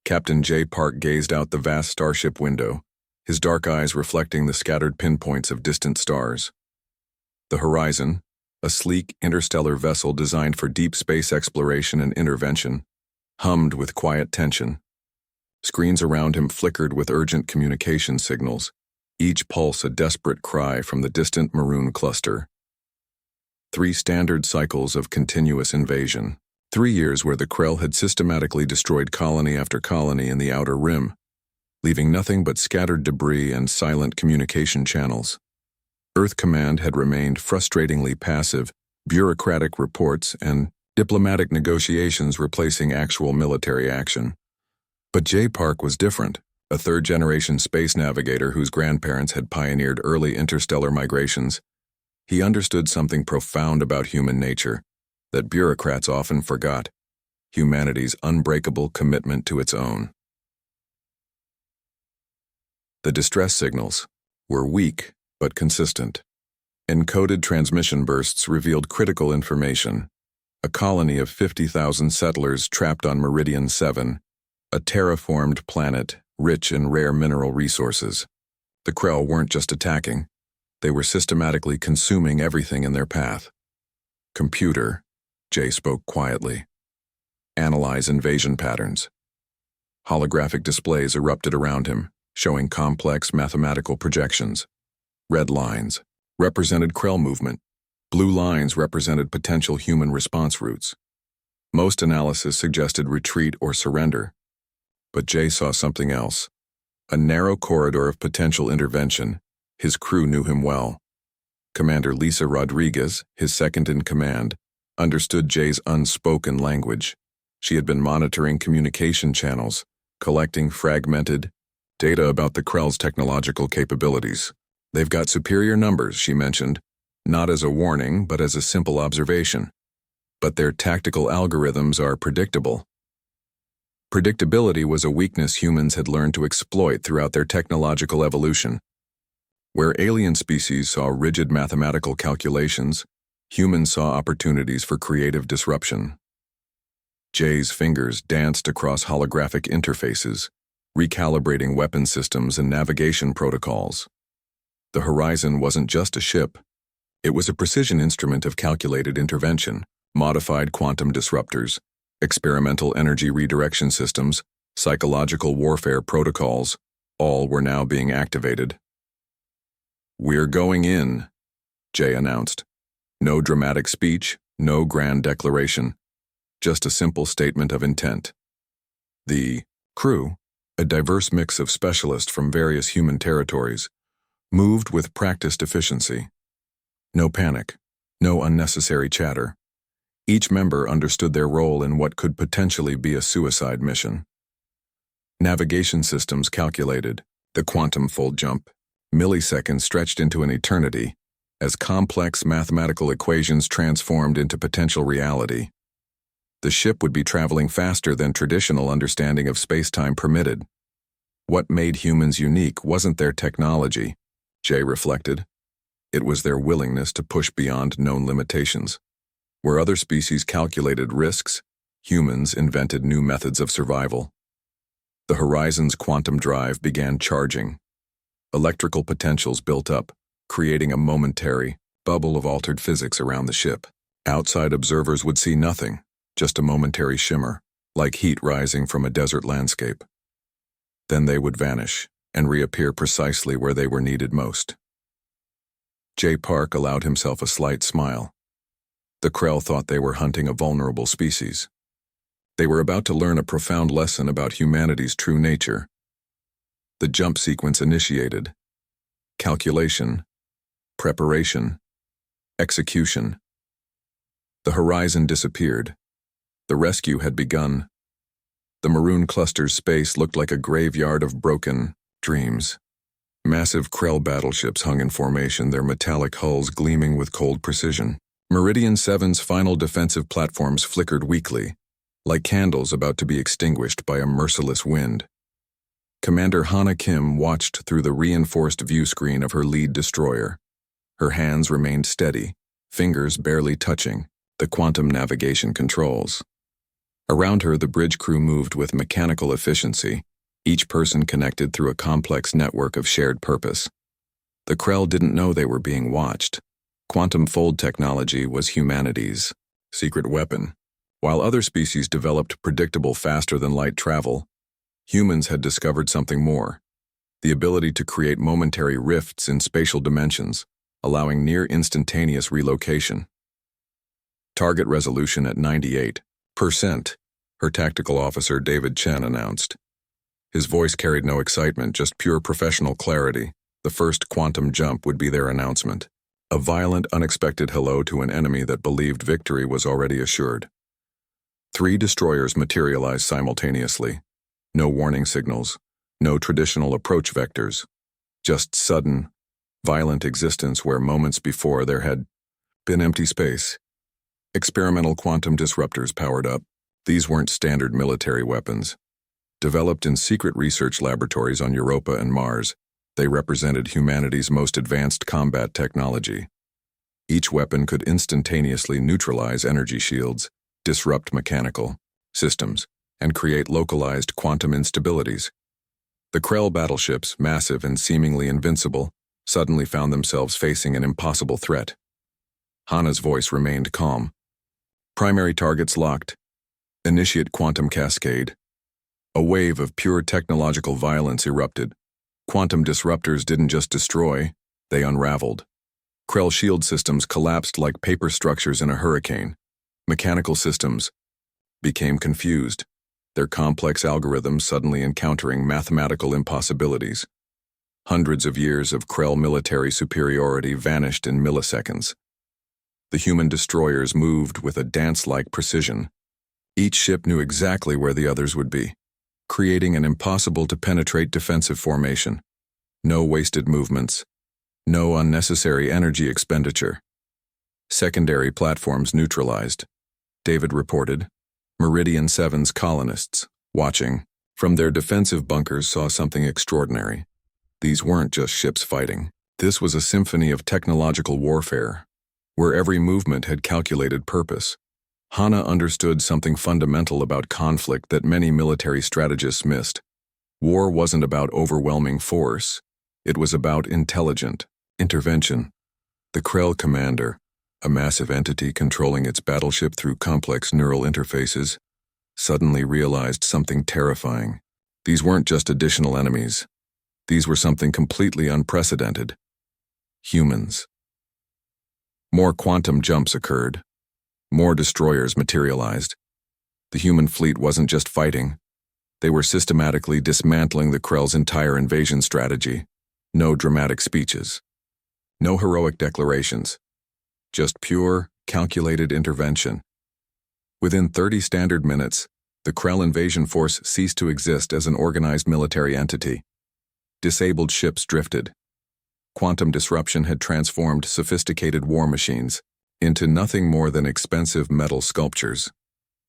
Captain J. Park gazed out the vast starship window, his dark eyes reflecting the scattered pinpoints of distant stars. The horizon, a sleek interstellar vessel designed for deep space exploration and intervention, hummed with quiet tension. Screens around him flickered with urgent communication signals, each pulse a desperate cry from the distant maroon cluster. 3 standard cycles of continuous invasion. 3 years where the Krell had systematically destroyed colony after colony in the outer rim, leaving nothing but scattered debris and silent communication channels. Earth Command had remained frustratingly passive, bureaucratic reports and diplomatic negotiations replacing actual military action. But J. Park was different, a third-generation space navigator whose grandparents had pioneered early interstellar migrations. He understood something profound about human nature that bureaucrats often forgot: humanity's unbreakable commitment to its own. The distress signals were weak but consistent. Encoded transmission bursts revealed critical information: a colony of 50,000 settlers trapped on Meridian 7, a terraformed planet rich in rare mineral resources. The Krell weren't just attacking, they were systematically consuming everything in their path. Computer, Jay spoke quietly. Analyze invasion patterns. Holographic displays erupted around him, showing complex mathematical projections. Red lines represented Krell movement. Blue lines represented potential human response routes. Most analysis suggested retreat or surrender. But Jay saw something else. A narrow corridor of potential intervention. His crew knew him well. Commander Lisa Rodriguez, his second-in-command, understood Jay's unspoken language. She had been monitoring communication channels, collecting fragmented data about the Krell's technological capabilities. They've got superior numbers, she mentioned, not as a warning, but as a simple observation. But their tactical algorithms are predictable. Predictability was a weakness humans had learned to exploit throughout their technological evolution. Where alien species saw rigid mathematical calculations, humans saw opportunities for creative disruption. Jay's fingers danced across holographic interfaces, recalibrating weapon systems and navigation protocols. The horizon wasn't just a ship. It was a precision instrument of calculated intervention, modified quantum disruptors, experimental energy redirection systems, psychological warfare protocols. All were now being activated. "We're going in," Jay announced. No dramatic speech, no grand declaration, just a simple statement of intent. The crew, a diverse mix of specialists from various human territories, moved with practiced efficiency. No panic, no unnecessary chatter. Each member understood their role in what could potentially be a suicide mission. Navigation systems calculated, the quantum fold jump, milliseconds stretched into an eternity, as complex mathematical equations transformed into potential reality. The ship would be traveling faster than traditional understanding of space-time permitted. What made humans unique wasn't their technology, Jay reflected. It was their willingness to push beyond known limitations. Where other species calculated risks, humans invented new methods of survival. The horizon's quantum drive began charging. Electrical potentials built up, creating a momentary bubble of altered physics around the ship. Outside observers would see nothing, just a momentary shimmer, like heat rising from a desert landscape. Then they would vanish and reappear precisely where they were needed most. J. Park allowed himself a slight smile. The Krell thought they were hunting a vulnerable species. They were about to learn a profound lesson about humanity's true nature. The jump sequence initiated. Calculation, preparation, execution. The horizon disappeared. The rescue had begun. The maroon cluster's space looked like a graveyard of broken dreams. Massive Krell battleships hung in formation, their metallic hulls gleaming with cold precision. Meridian 7's final defensive platforms flickered weakly, like candles about to be extinguished by a merciless wind. Commander Hana Kim watched through the reinforced view screen of her lead destroyer. Her hands remained steady, fingers barely touching the quantum navigation controls. Around her, the bridge crew moved with mechanical efficiency, each person connected through a complex network of shared purpose. The Krell didn't know they were being watched. Quantum fold technology was humanity's secret weapon. While other species developed predictable faster-than-light travel, humans had discovered something more: the ability to create momentary rifts in spatial dimensions, allowing near-instantaneous relocation. Target resolution at 98%, her tactical officer David Chen announced. His voice carried no excitement, just pure professional clarity. The first quantum jump would be their announcement. A violent, unexpected hello to an enemy that believed victory was already assured. 3 destroyers materialized simultaneously. No warning signals, no traditional approach vectors. Just sudden, violent existence where moments before there had been empty space. Experimental quantum disruptors powered up. These weren't standard military weapons. Developed in secret research laboratories on Europa and Mars, they represented humanity's most advanced combat technology. Each weapon could instantaneously neutralize energy shields, disrupt mechanical systems, and create localized quantum instabilities. The Krell battleships, massive and seemingly invincible, suddenly found themselves facing an impossible threat. Hana's voice remained calm. Primary targets locked. Initiate quantum cascade. A wave of pure technological violence erupted. Quantum disruptors didn't just destroy, they unraveled. Krell shield systems collapsed like paper structures in a hurricane. Mechanical systems became confused, their complex algorithms suddenly encountering mathematical impossibilities. Hundreds of years of Krell military superiority vanished in milliseconds. The human destroyers moved with a dance-like precision. Each ship knew exactly where the others would be, creating an impossible-to-penetrate defensive formation. No wasted movements, no unnecessary energy expenditure. Secondary platforms neutralized, David reported. Meridian 7's colonists, watching from their defensive bunkers, saw something extraordinary. These weren't just ships fighting. This was a symphony of technological warfare, where every movement had calculated purpose. Hana understood something fundamental about conflict that many military strategists missed. War wasn't about overwhelming force. It was about intelligent intervention. The Krell commander, a massive entity controlling its battleship through complex neural interfaces, suddenly realized something terrifying. These weren't just additional enemies. These were something completely unprecedented. Humans. More quantum jumps occurred. More destroyers materialized. The human fleet wasn't just fighting. They were systematically dismantling the Krell's entire invasion strategy. No dramatic speeches. No heroic declarations. Just pure, calculated intervention. Within 30 standard minutes, the Krell invasion force ceased to exist as an organized military entity. Disabled ships drifted. Quantum disruption had transformed sophisticated war machines into nothing more than expensive metal sculptures.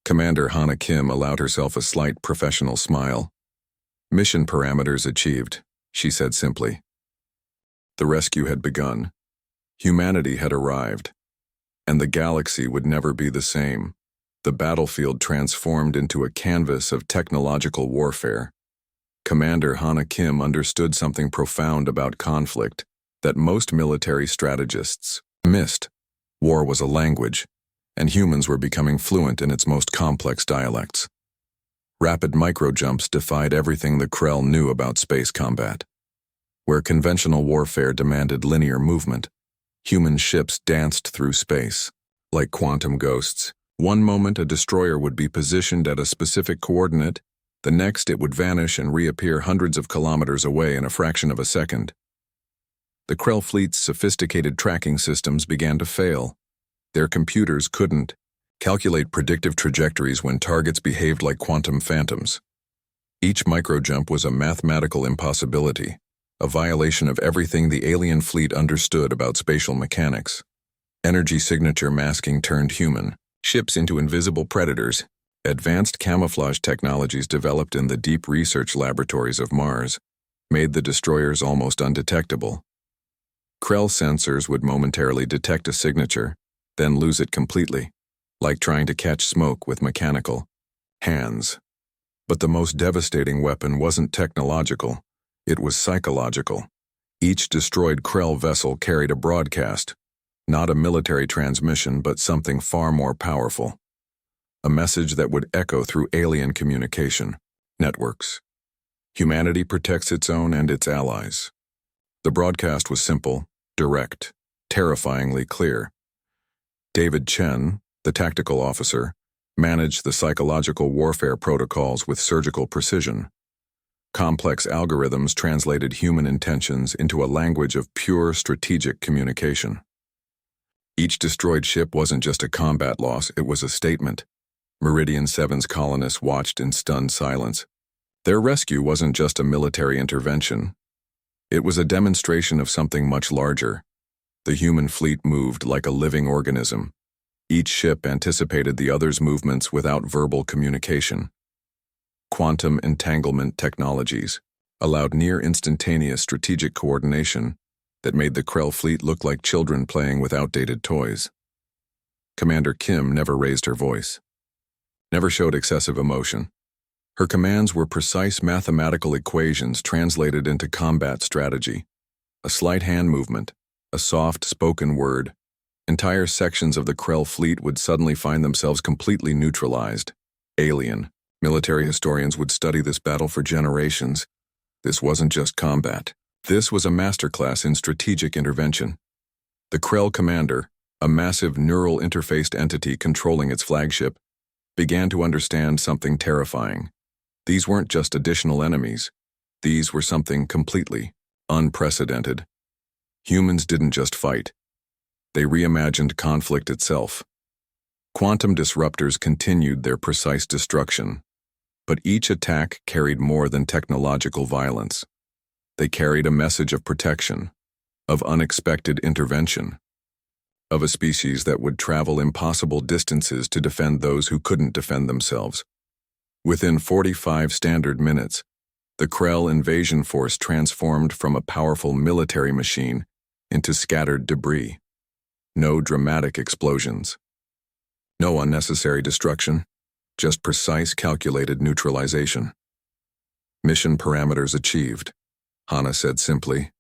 Commander Hana Kim allowed herself a slight professional smile. Mission parameters achieved, she said simply. The rescue had begun. Humanity had arrived. And the galaxy would never be the same. The battlefield transformed into a canvas of technological warfare. Commander Hana Kim understood something profound about conflict that most military strategists missed. War was a language, and humans were becoming fluent in its most complex dialects. Rapid microjumps defied everything the Krell knew about space combat. Where conventional warfare demanded linear movement, human ships danced through space, like quantum ghosts. One moment a destroyer would be positioned at a specific coordinate, the next it would vanish and reappear hundreds of kilometers away in a fraction of a second. The Krell fleet's sophisticated tracking systems began to fail. Their computers couldn't calculate predictive trajectories when targets behaved like quantum phantoms. Each microjump was a mathematical impossibility, a violation of everything the alien fleet understood about spatial mechanics. Energy signature masking turned human ships into invisible predators. Advanced camouflage technologies developed in the deep research laboratories of Mars made the destroyers almost undetectable. Krell sensors would momentarily detect a signature, then lose it completely, like trying to catch smoke with mechanical hands. But the most devastating weapon wasn't technological, it was psychological. Each destroyed Krell vessel carried a broadcast, not a military transmission but something far more powerful. A message that would echo through alien communication networks. Humanity protects its own and its allies. The broadcast was simple, direct, terrifyingly clear. David Chen, the tactical officer, managed the psychological warfare protocols with surgical precision. Complex algorithms translated human intentions into a language of pure strategic communication. Each destroyed ship wasn't just a combat loss, it was a statement. Meridian 7's colonists watched in stunned silence. Their rescue wasn't just a military intervention. It was a demonstration of something much larger. The human fleet moved like a living organism. Each ship anticipated the other's movements without verbal communication. Quantum entanglement technologies allowed near-instantaneous strategic coordination that made the Krell fleet look like children playing with outdated toys. Commander Kim never raised her voice, never showed excessive emotion. Her commands were precise mathematical equations translated into combat strategy. A slight hand movement, a soft spoken word, entire sections of the Krell fleet would suddenly find themselves completely neutralized. Alien. Military historians would study this battle for generations. This wasn't just combat. This was a masterclass in strategic intervention. The Krell commander, a massive neural interfaced entity controlling its flagship, began to understand something terrifying. These weren't just additional enemies. These were something completely unprecedented. Humans didn't just fight. They reimagined conflict itself. Quantum disruptors continued their precise destruction. But each attack carried more than technological violence. They carried a message of protection, of unexpected intervention, of a species that would travel impossible distances to defend those who couldn't defend themselves. Within 45 standard minutes, the Krell invasion force transformed from a powerful military machine into scattered debris. No dramatic explosions. No unnecessary destruction, just precise calculated neutralization. Mission parameters achieved, Hana said simply.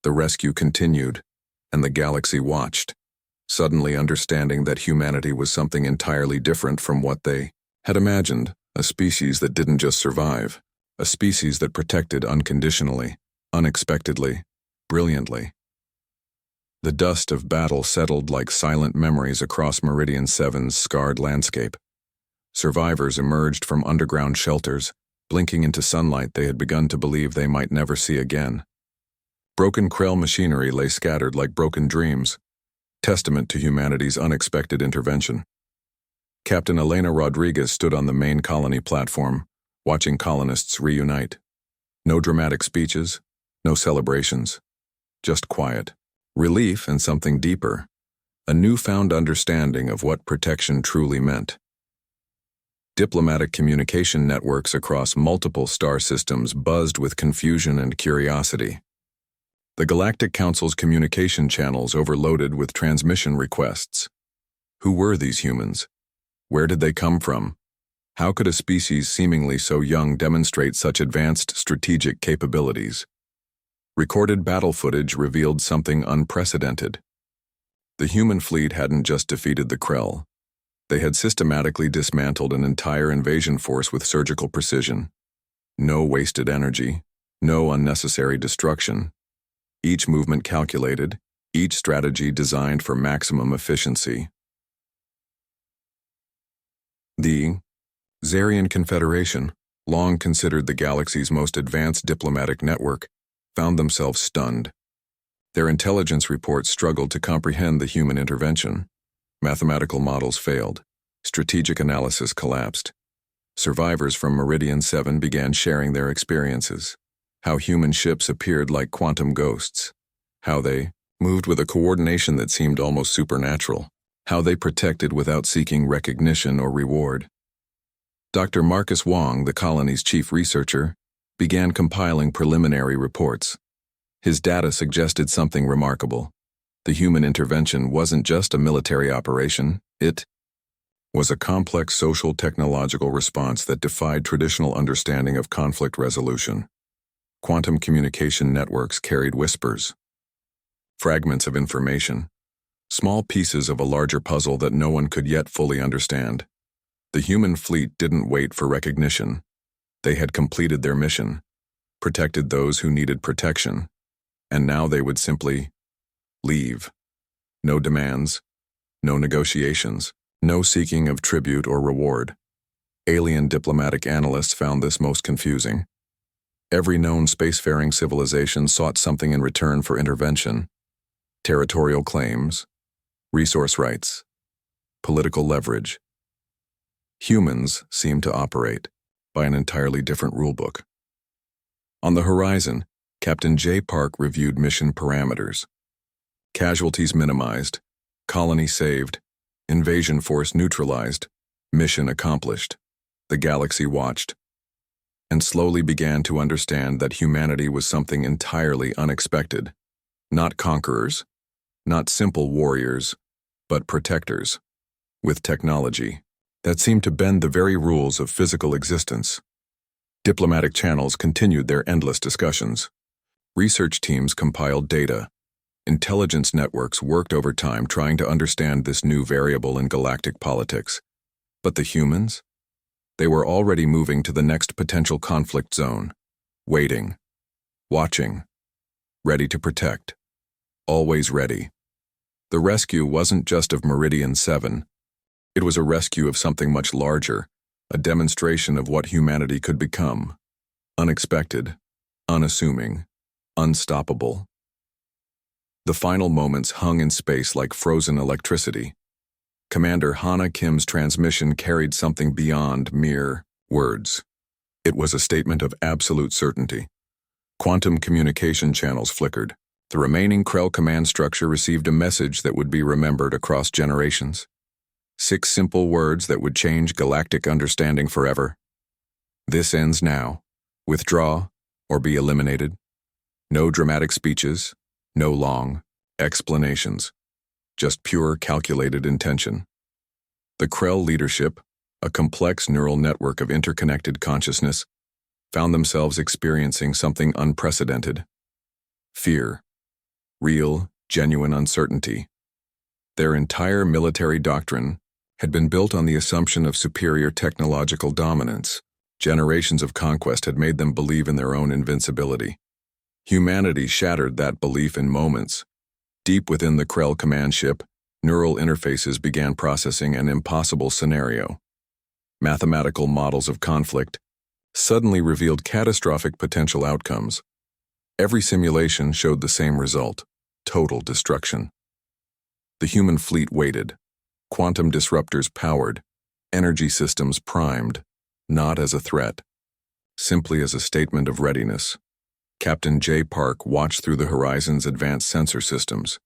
The rescue continued, and the galaxy watched, suddenly understanding that humanity was something entirely different from what they had imagined, a species that didn't just survive, a species that protected unconditionally, unexpectedly, brilliantly. The dust of battle settled like silent memories across Meridian 7's scarred landscape. Survivors emerged from underground shelters, blinking into sunlight they had begun to believe they might never see again. Broken Krell machinery lay scattered like broken dreams, testament to humanity's unexpected intervention. Captain Elena Rodriguez stood on the main colony platform, watching colonists reunite. No dramatic speeches, no celebrations, just quiet. Relief and something deeper, a newfound understanding of what protection truly meant. Diplomatic communication networks across multiple star systems buzzed with confusion and curiosity. The Galactic Council's communication channels overloaded with transmission requests. Who were these humans? Where did they come from? How could a species seemingly so young demonstrate such advanced strategic capabilities? Recorded battle footage revealed something unprecedented. The human fleet hadn't just defeated the Krell. They had systematically dismantled an entire invasion force with surgical precision. No wasted energy, no unnecessary destruction. Each movement calculated, each strategy designed for maximum efficiency. The Zarian Confederation, long considered the galaxy's most advanced diplomatic network, found themselves stunned. Their intelligence reports struggled to comprehend the human intervention. Mathematical models failed. Strategic analysis collapsed. Survivors from Meridian 7 began sharing their experiences. How human ships appeared like quantum ghosts. How they moved with a coordination that seemed almost supernatural. How they protected without seeking recognition or reward. Dr. Marcus Wong, the colony's chief researcher, began compiling preliminary reports. His data suggested something remarkable. The human intervention wasn't just a military operation, it was a complex social technological response that defied traditional understanding of conflict resolution. Quantum communication networks carried whispers, fragments of information, small pieces of a larger puzzle that no one could yet fully understand. The human fleet didn't wait for recognition. They had completed their mission, protected those who needed protection, and now they would simply leave. No demands, no negotiations, no seeking of tribute or reward. Alien diplomatic analysts found this most confusing. Every known spacefaring civilization sought something in return for intervention: territorial claims, resource rights, political leverage. Humans seemed to operate by an entirely different rulebook. On the horizon, Captain J. Park reviewed mission parameters. Casualties minimized, colony saved, invasion force neutralized, mission accomplished. The galaxy watched, and slowly began to understand that humanity was something entirely unexpected. Not conquerors, not simple warriors, but protectors, with technology that seemed to bend the very rules of physical existence. Diplomatic channels continued their endless discussions. Research teams compiled data. Intelligence networks worked overtime trying to understand this new variable in galactic politics. But the humans? They were already moving to the next potential conflict zone, waiting, watching, ready to protect, always ready. The rescue wasn't just of Meridian 7. It was a rescue of something much larger, a demonstration of what humanity could become. Unexpected, unassuming, unstoppable. The final moments hung in space like frozen electricity. Commander Hana Kim's transmission carried something beyond mere words. It was a statement of absolute certainty. Quantum communication channels flickered. The remaining Krell command structure received a message that would be remembered across generations. 6 simple words that would change galactic understanding forever. This ends now. Withdraw or be eliminated. No dramatic speeches, no long explanations. Just pure calculated intention. The Krell leadership, a complex neural network of interconnected consciousness, found themselves experiencing something unprecedented. Fear. Real, genuine uncertainty. Their entire military doctrine had been built on the assumption of superior technological dominance. Generations of conquest had made them believe in their own invincibility. Humanity shattered that belief in moments. Deep within the Krell command ship, neural interfaces began processing an impossible scenario. Mathematical models of conflict suddenly revealed catastrophic potential outcomes. Every simulation showed the same result: total destruction. The human fleet waited. Quantum disruptors powered, energy systems primed, not as a threat, simply as a statement of readiness. Captain J. Park watched through the horizon's advanced sensor systems,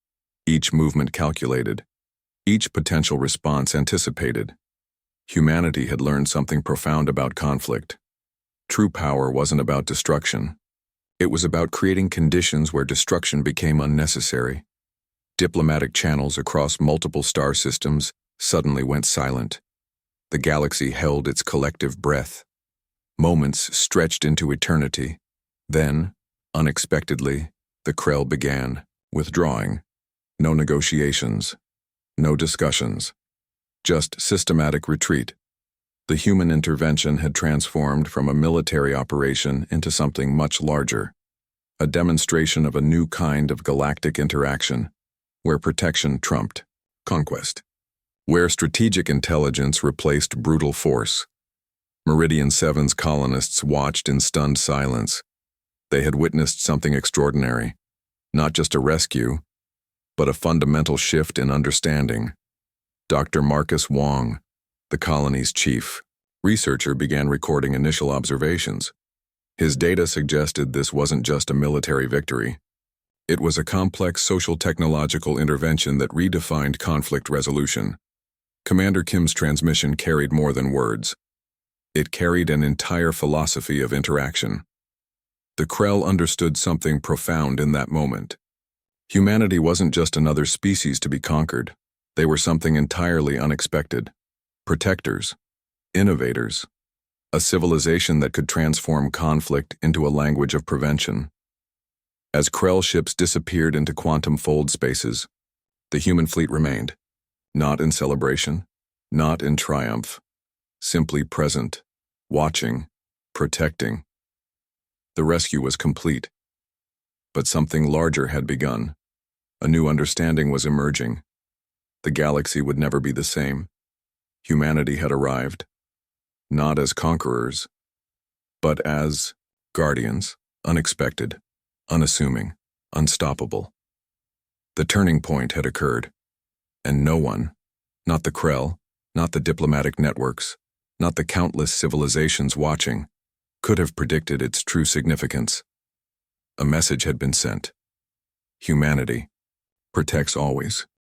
each movement calculated, each potential response anticipated. Humanity had learned something profound about conflict. True power wasn't about destruction. It was about creating conditions where destruction became unnecessary. Diplomatic channels across multiple star systems suddenly went silent. The galaxy held its collective breath. Moments stretched into eternity. Then, unexpectedly, the Krell began, withdrawing. No negotiations, no discussions, just systematic retreat. The human intervention had transformed from a military operation into something much larger, a demonstration of a new kind of galactic interaction, where protection trumped conquest, where strategic intelligence replaced brutal force. Meridian 7's colonists watched in stunned silence. They had witnessed something extraordinary, not just a rescue, but a fundamental shift in understanding. Dr. Marcus Wong, the colony's chief researcher, began recording initial observations. His data suggested this wasn't just a military victory. It was a complex social technological intervention that redefined conflict resolution. Commander Kim's transmission carried more than words. It carried an entire philosophy of interaction. The Krell understood something profound in that moment. Humanity wasn't just another species to be conquered. They were something entirely unexpected. protectors, innovators, a civilization that could transform conflict into a language of prevention. As Krell ships disappeared into quantum fold spaces, the human fleet remained, not in celebration, not in triumph, simply present, watching, protecting. The rescue was complete, but something larger had begun. A new understanding was emerging. The galaxy would never be the same. Humanity had arrived, not as conquerors, but as guardians, unexpected, unassuming, unstoppable. The turning point had occurred, and no one, not the Krell, not the diplomatic networks, not the countless civilizations watching, could have predicted its true significance. A message had been sent. Humanity protects always.